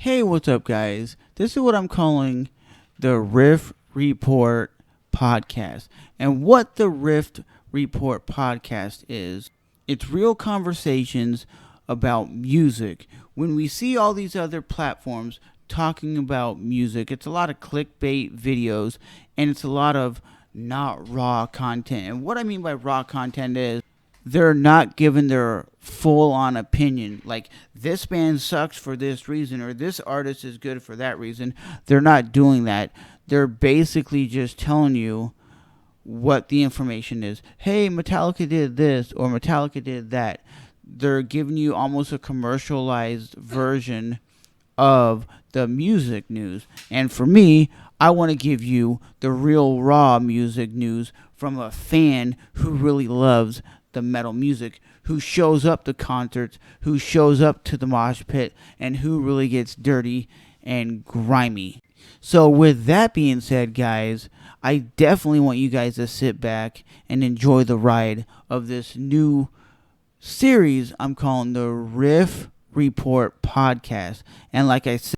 Hey, what's up, guys? This is what I'm calling the Riff Report Podcast. And what the Riff Report Podcast is, it's real conversations about music. When we see all these other platforms talking about music, it's a lot of clickbait videos and it's a lot of not raw content. And what I mean by raw content is they're not giving their full on opinion, like this band sucks for this reason or this artist is good for that reason. They're not doing that. They're basically just telling you what the information is. Hey, Metallica did this or Metallica did that. They're giving you almost a commercialized version of the music news. And for me, I want to give you the real raw music news from a fan who really loves the metal music, who shows up to concerts, who shows up to the mosh pit, and who really gets dirty and grimy. So with that being said, guys, I definitely want you guys to sit back and enjoy the ride of this new series I'm calling the Riff Report Podcast. And like I said,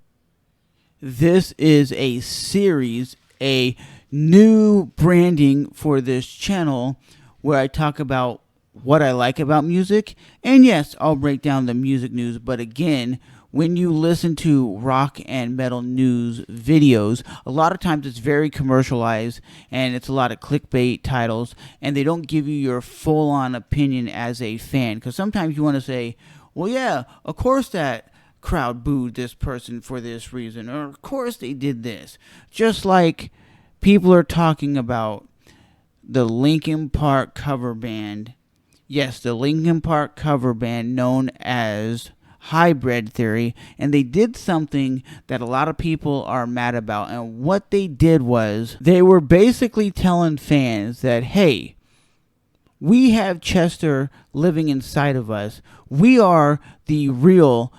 this is a series, a new branding for this channel where I talk about what I like about music. And yes, I'll break down the music news. But again, when you listen to rock and metal news videos, a lot of times it's very commercialized and it's a lot of clickbait titles. And they don't give you your full-on opinion as a fan. Because sometimes you want to say, well, yeah, of course that crowd booed this person for this reason. Or of course they did this. Just like people are talking about the Linkin Park cover band. Yes, the Linkin Park cover band known as Hybrid Theory, and they did something that a lot of people are mad about. And what they did was they were basically telling fans that, hey, we have Chester living inside of us. We are the original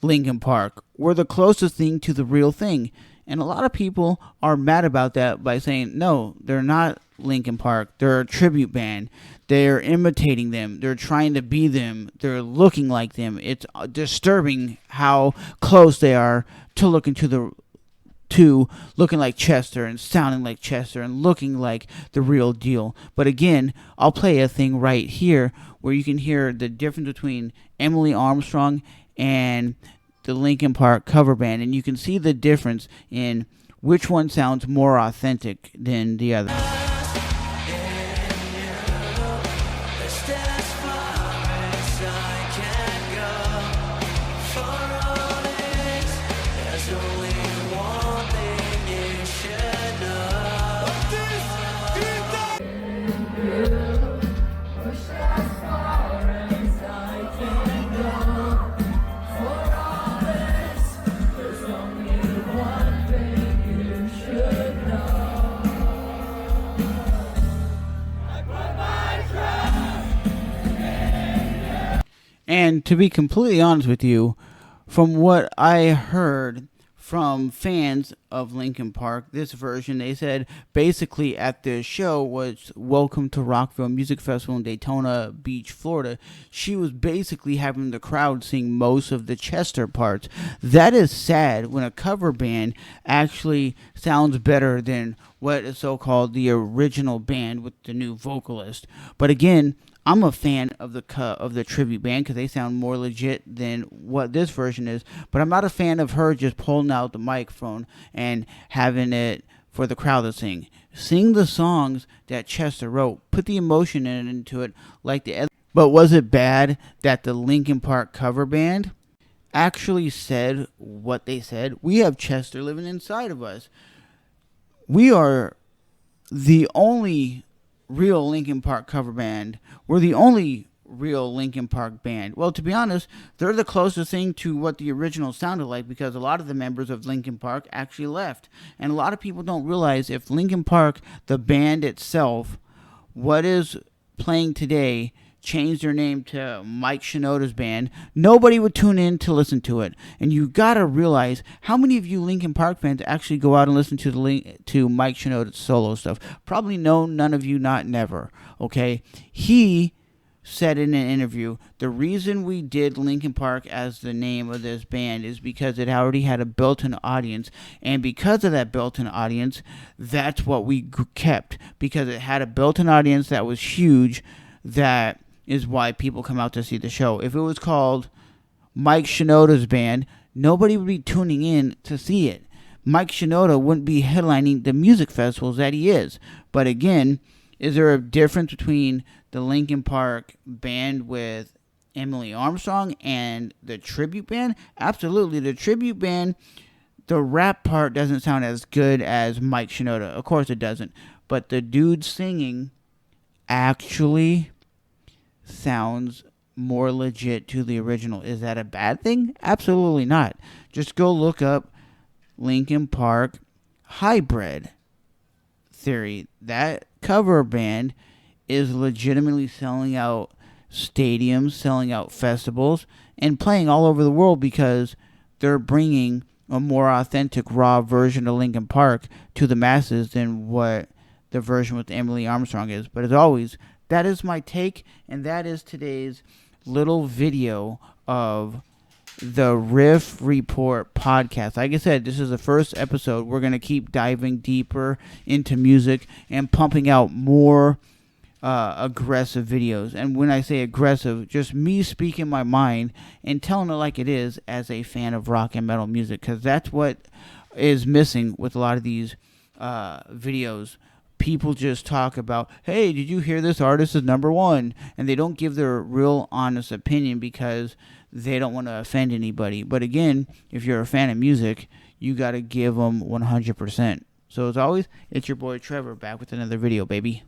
Linkin Park. We're the closest thing to the real thing. And a lot of people are mad about that by saying, no, they're not Linkin Park. They're a tribute band. They're imitating them. They're trying to be them. They're looking like them. It's disturbing how close they are to looking like Chester and sounding like Chester and looking like the real deal. But again, I'll play a thing right here where you can hear the difference between Emily Armstrong and the Linkin Park cover band, and you can see the difference in which one sounds more authentic than the other. And to be completely honest with you, from what I heard from fans of Linkin Park, this version, they said basically at the show was Welcome to Rockville Music Festival in Daytona Beach, Florida. She was basically having the crowd sing most of the Chester parts. That is sad when a cover band actually sounds better than what is so-called the original band with the new vocalist. But again, I'm a fan of the tribute band because they sound more legit than what this version is. But I'm not a fan of her just pulling out the microphone and having it for the crowd to sing. Sing the songs that Chester wrote. Put the emotion into it like the other. But was it bad that the Linkin Park cover band actually said what they said? We have Chester living inside of us. We are the only real Linkin Park cover band. We're the only real Linkin Park band. Well, to be honest, they're the closest thing to what the original sounded like because a lot of the members of Linkin Park actually left. And a lot of people don't realize if Linkin Park, the band itself, what is playing today, changed their name to Mike Shinoda's band, nobody would tune in to listen to it. And you gotta realize how many of you Linkin Park fans actually go out and listen to Mike Shinoda's solo stuff. Probably no, none of you, not never. Okay, he said in an interview, the reason we did Linkin Park as the name of this band is because it already had a built-in audience, and because of that built-in audience, that's what we kept, because it had a built-in audience that was huge. That is why people come out to see the show. If it was called Mike Shinoda's band, nobody would be tuning in to see it. Mike Shinoda wouldn't be headlining the music festivals that he is. But again, is there a difference between the Linkin Park band with Emily Armstrong and the tribute band? Absolutely. The tribute band, the rap part doesn't sound as good as Mike Shinoda. Of course it doesn't. But the dude singing actually sounds more legit to the original. Is that a bad thing? Absolutely not. Just go look up Linkin Park Hybrid Theory. That cover band is legitimately selling out stadiums, selling out festivals, and playing all over the world because they're bringing a more authentic, raw version of Linkin Park to the masses than what the version with Emily Armstrong is. But as always, that is my take, and that is today's little video of the Riff Report podcast. Like I said, this is the first episode. We're going to keep diving deeper into music and pumping out more aggressive videos. And when I say aggressive, just me speaking my mind and telling it like it is as a fan of rock and metal music, because that's what is missing with a lot of these videos. People just talk about, hey, did you hear this artist is number one? And they don't give their real honest opinion because they don't want to offend anybody. But again, if you're a fan of music, you got to give them 100%. So as always, it's your boy Trevor back with another video, baby.